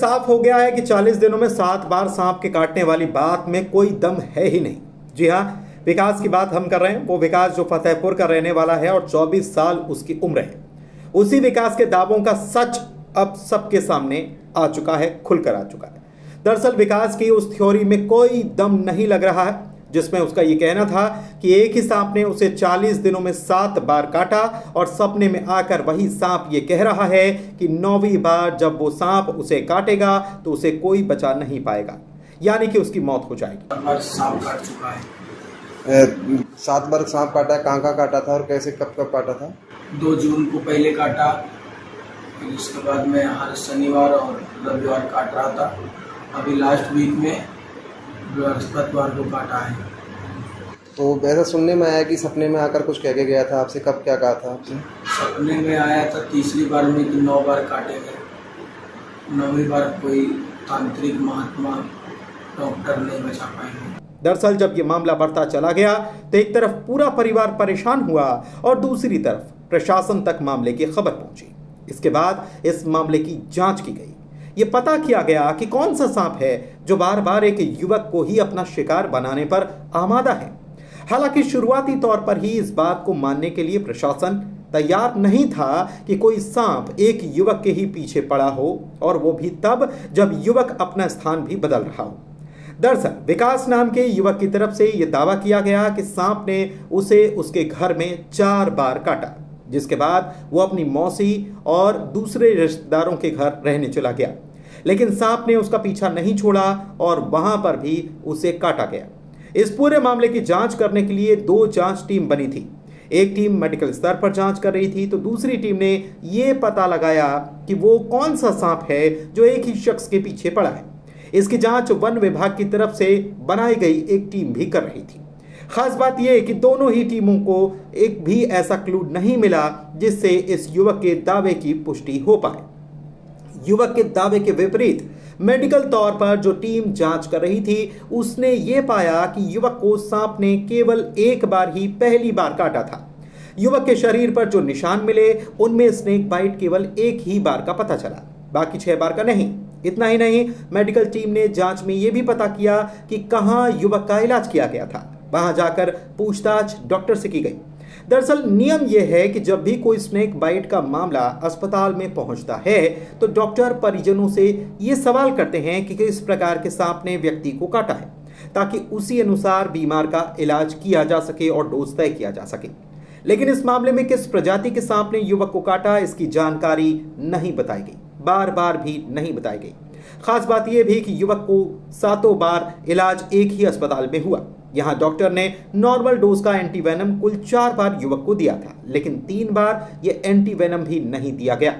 साफ हो गया है कि 40 दिनों में 7 बार सांप के काटने वाली बात में कोई दम है ही नहीं। जी हाँ, विकास की बात हम कर रहे हैं। वो विकास जो फतेहपुर का रहने वाला है और 24 साल उसकी उम्र है। उसी विकास के दावों का सच अब सबके सामने आ चुका है, खुलकर आ चुका है। दरअसल विकास की उस थ्योरी में कोई दम नहीं लग रहा है जिसमें उसका ये कहना था कि एक ही सांप ने उसे 40 दिनों में 7 बार काटा और सपने में आकर वही सांप ये कह रहा है कि 9वीं बार जब वो सांप उसे काटेगा तो उसे कोई बचा नहीं पाएगा, यानी कि उसकी मौत हो जाएगी। सांप काट चुका है। 7 बार सांप काटा है। कहाँ काटा था और कैसे कब काटा था? 2 जून को पहले काटा, फिर उसके बाद में हर शनिवार और रविवार काट रहा था। अभी लास्ट वीक में बृहस्पतिवार को काटा है। तो वैसा सुनने में आया कि सपने में आकर कुछ कह के गया था आपसे। कब क्या कहा था आपसे? सपने में आया था तीसरी बार में कि 9 बार काटेंगे। 9वीं बार कोई तांत्रिक महात्मा डॉक्टर नहीं बचा पाएंगे। दरअसल जब ये मामला बढ़ता चला गया तो एक तरफ पूरा परिवार परेशान हुआ और दूसरी तरफ प्रशासन तक मामले की खबर पहुंची। इसके बाद इस मामले की जांच की गई। ये पता किया गया कि कौन सा सांप है जो बार बार एक युवक को ही अपना शिकार बनाने पर आमादा है। हालांकि शुरुआती तौर पर ही इस बात को मानने के लिए प्रशासन तैयार नहीं था कि कोई सांप एक युवक के ही पीछे पड़ा हो, और वो भी तब जब युवक अपना स्थान भी बदल रहा हो। दरअसल विकास नाम के युवक की तरफ से यह दावा किया गया कि सांप ने उसे उसके घर में 4 बार काटा, जिसके बाद वो अपनी मौसी और दूसरे रिश्तेदारों के घर रहने चला गया। लेकिन सांप ने उसका पीछा नहीं छोड़ा और वहां पर भी उसे काटा गया। इस पूरे मामले की जांच करने के लिए 2 जांच टीम बनी थी। एक टीम मेडिकल स्तर पर जांच कर रही थी तो दूसरी टीम ने यह पता लगाया कि वो कौन सा सांप है जो एक ही शख्स के पीछे पड़ा है। इसकी जांच वन विभाग की तरफ से बनाई गई एक टीम भी कर रही थी। खास बात यह है कि दोनों ही टीमों को एक भी ऐसा क्लू नहीं मिला जिससे इस युवक के दावे की पुष्टि हो पाए। युवक के दावे के विपरीत मेडिकल तौर पर जो टीम जांच कर रही थी उसने ये पाया कि युवक को सांप ने केवल 1 बार ही पहली बार काटा था। युवक के शरीर पर जो निशान मिले उनमें स्नेक बाइट केवल 1 ही बार का पता चला, बाकी 6 बार का नहीं। इतना ही नहीं, मेडिकल टीम ने जांच में यह भी पता किया कि कहां युवक का इलाज किया गया था। वहां जाकर पूछताछ डॉक्टर से की गई। दरअसल नियम यह है कि जब भी कोई स्नेक बाइट का मामला अस्पताल में पहुंचता है तो डॉक्टर परिजनों से ये सवाल करते हैं कि किस प्रकार के सांप ने व्यक्ति को काटा है, ताकि उसी अनुसार बीमार का इलाज किया जा सके और डोज तय किया जा सके। लेकिन इस मामले में किस प्रजाति के सांप ने युवक को काटा, इसकी जानकारी नहीं बताई गई, बार बार भी नहीं बताई गई। खास बात यह भी कि युवक को 7 बार इलाज एक ही अस्पताल में हुआ। यहां डॉक्टर ने नॉर्मल डोज का एंटीवेनम कुल 4 बार युवक को दिया था, लेकिन 3 बार यह एंटीवेनम भी नहीं दिया गया।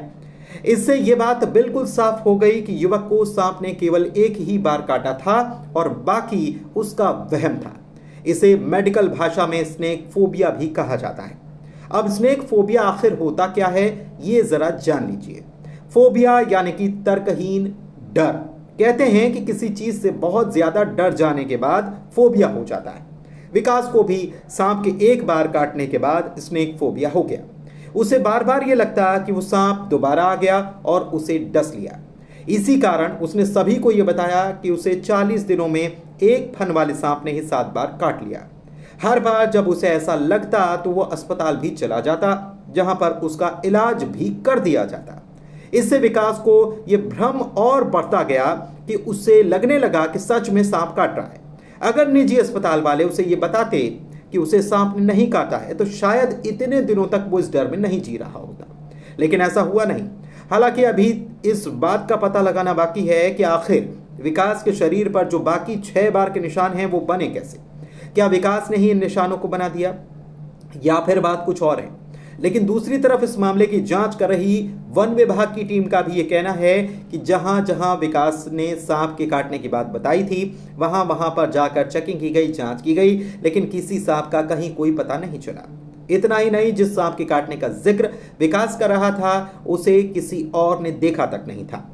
इससे यह बात बिल्कुल साफ हो गई कि युवक को सांप ने केवल 1 ही बार काटा था और बाकी उसका वहम था। इसे मेडिकल भाषा में स्नेक फोबिया भी कहा जाता है। अब स्नेक फोबिया आखिर होता क्या है, ये जरा जान लीजिए। फोबिया यानी कि तर्कहीन डर। कहते हैं कि किसी चीज से बहुत ज्यादा डर जाने के बाद फोबिया हो जाता है। विकास को भी सांप के 1 बार काटने के बाद स्नेक फोबिया हो गया। उसे बार बार ये लगता कि वो सांप दोबारा आ गया और उसे डस लिया। इसी कारण उसने सभी को यह बताया कि उसे 40 दिनों में एक फन वाले सांप ने ही 7 बार काट लिया। हर बार जब उसे ऐसा लगता तो वो अस्पताल भी चला जाता, जहां पर उसका इलाज भी कर दिया जाता। इससे विकास को यह भ्रम और बढ़ता गया कि उससे लगने लगा कि सच में सांप काट रहा है। अगर निजी अस्पताल वाले उसे यह बताते कि उसे सांप ने नहीं काटा है तो शायद इतने दिनों तक वो इस डर में नहीं जी रहा होता, लेकिन ऐसा हुआ नहीं। हालांकि अभी इस बात का पता लगाना बाकी है कि आखिर विकास के शरीर पर जो बाकी 6 बार के निशान हैं वो बने कैसे। क्या विकास ने ही इन निशानों को बना दिया या फिर बात कुछ और है। लेकिन दूसरी तरफ इस मामले की जांच कर रही वन विभाग की टीम का भी ये कहना है कि जहां जहां विकास ने सांप के काटने की बात बताई थी वहां वहां पर जाकर चेकिंग की गई, जांच की गई, लेकिन किसी सांप का कहीं कोई पता नहीं चला। इतना ही नहीं, जिस सांप के काटने का जिक्र विकास कर रहा था उसे किसी और ने देखा तक नहीं था।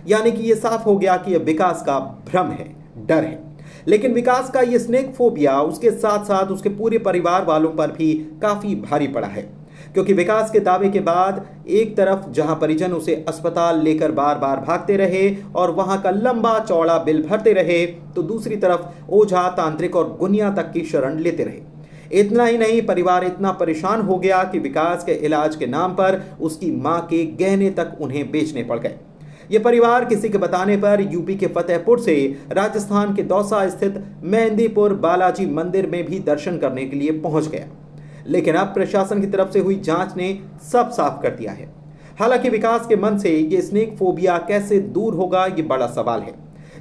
यानी कि यह साफ हो गया कि यह विकास का भ्रम है, डर है। लेकिन विकास का यह स्नेक फोबिया उसके साथ साथ उसके पूरे परिवार वालों पर भी काफी भारी पड़ा है। क्योंकि विकास के दावे के बाद एक तरफ जहां परिजन उसे अस्पताल लेकर बार बार भागते रहे और वहां का लंबा चौड़ा बिल भरते रहे, तो दूसरी तरफ ओझा, तांत्रिक और गुनिया तक की शरण लेते रहे। इतना ही नहीं, परिवार इतना परेशान हो गया कि विकास के इलाज के नाम पर उसकी मां के गहने तक उन्हें बेचने पड़ गए। ये परिवार किसी के बताने पर यूपी के फतेहपुर से राजस्थान के दौसा स्थित मेहंदीपुर बालाजी मंदिर में भी दर्शन करने के लिए पहुंच गया। लेकिन अब प्रशासन की तरफ से हुई जांच ने सब साफ कर दिया है। हालांकि विकास के मन से ये स्नेक फोबिया कैसे दूर होगा, ये बड़ा सवाल है,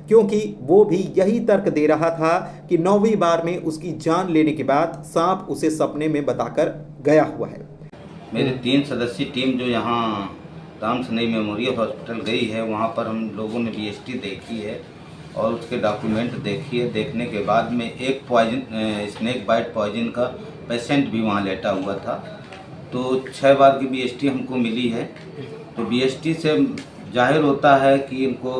क्योंकि वो भी यही तर्क दे रहा था कि 9वीं बार में उसकी जान लेने के बाद सांप उसे सपने में बताकर गया हुआ है। मेरी 3 सदस्यीय टीम जो यहाँ राम सनई मेमोरियल हॉस्पिटल गई है, वहाँ पर हम लोगों ने BST देखी है और उसके डॉक्यूमेंट देखी है। देखने के बाद में एक स्नेक बाइट पॉइजन का पेशेंट भी वहाँ लेटा हुआ था। तो 6 बार की BST हमको मिली है। तो BST से जाहिर होता है कि इनको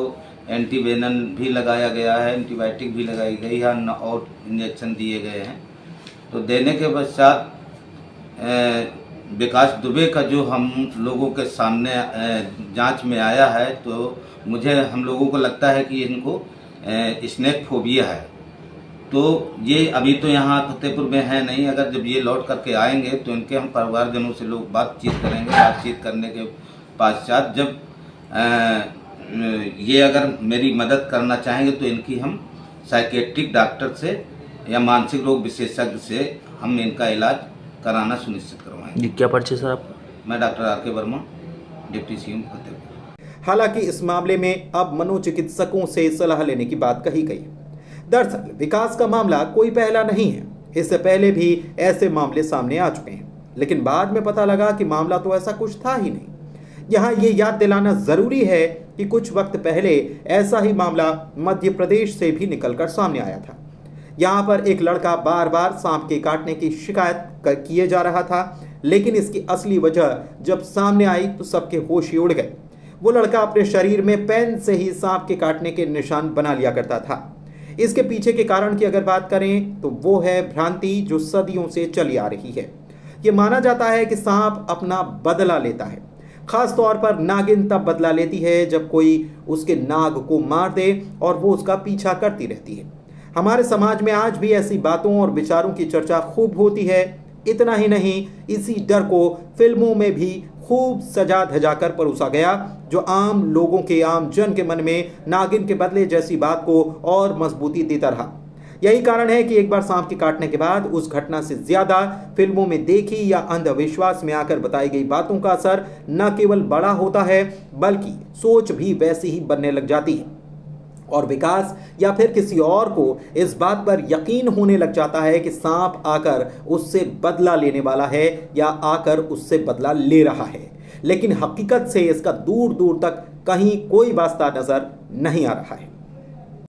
एंटीवेनम भी लगाया गया है, एंटीबायोटिक भी लगाई गई है और इंजेक्शन दिए गए हैं। तो देने के पश्चात विकास दुबे का जो हम लोगों के सामने जांच में आया है, तो हम लोगों को लगता है कि इनको स्नेक फोबिया है। तो ये अभी तो यहाँ फतेहपुर में है नहीं, अगर जब ये लौट करके आएंगे तो इनके हम परिवारजनों से लोग बातचीत करेंगे। बातचीत करने के पश्चात जब ये अगर मेरी मदद करना चाहेंगे तो इनकी हम साइकेट्रिक डॉक्टर से या मानसिक रोग विशेषज्ञ से हम इनका इलाज कराना सुनिश्चित करवाएंगे। क्या परिचय सर आपका? मैं doctor RK Verma, deputy CM Fatehpur. हालांकि इस मामले में अब मनोचिकित्सकों से सलाह लेने की बात कही गई। दरअसल विकास का मामला कोई पहला नहीं है, इससे पहले भी ऐसे मामले सामने आ चुके हैं, लेकिन बाद में पता लगा कि मामला तो ऐसा कुछ था ही नहीं। यहाँ ये याद दिलाना जरूरी है कि कुछ वक्त पहले ऐसा ही मामला मध्य प्रदेश से भी निकलकर सामने आया था। यहाँ पर एक लड़का बार बार सांप के काटने की शिकायत किए जा रहा था, लेकिन इसकी असली वजह जब सामने आई तो सबके होश ही उड़ गए। वो लड़का अपने शरीर में पेन से ही सांप के काटने के निशान बना लिया करता था। इसके पीछे के कारण की अगर बात करें तो वो है भ्रांति जो सदियों से चली आ रही है। ये माना जाता है कि सांप अपना बदला लेता है। खास तौर पर नागिन तब बदला लेती है जब कोई उसके नाग को मार दे और वो उसका पीछा करती रहती है। हमारे समाज में आज भी ऐसी बातों और विचारों की चर्चा खूब होती है। इतना ही नहीं, इसी डर को फिल्मों में भी खूब सजा धजा कर परोसा गया, जो आम लोगों के, आम जन के मन में नागिन के बदले जैसी बात को और मजबूती देता रहा। यही कारण है कि एक बार सांप के काटने के बाद उस घटना से ज्यादा फिल्मों में देखी या अंधविश्वास में आकर बताई गई बातों का असर न केवल बड़ा होता है, बल्कि सोच भी वैसी ही बनने लग जाती है और विकास या फिर किसी और को इस बात पर यकीन होने लग जाता है कि सांप आकर उससे बदला लेने वाला है या आकर उससे बदला ले रहा है। लेकिन हकीकत से इसका दूर दूर तक कहीं कोई वास्ता नजर नहीं आ रहा है।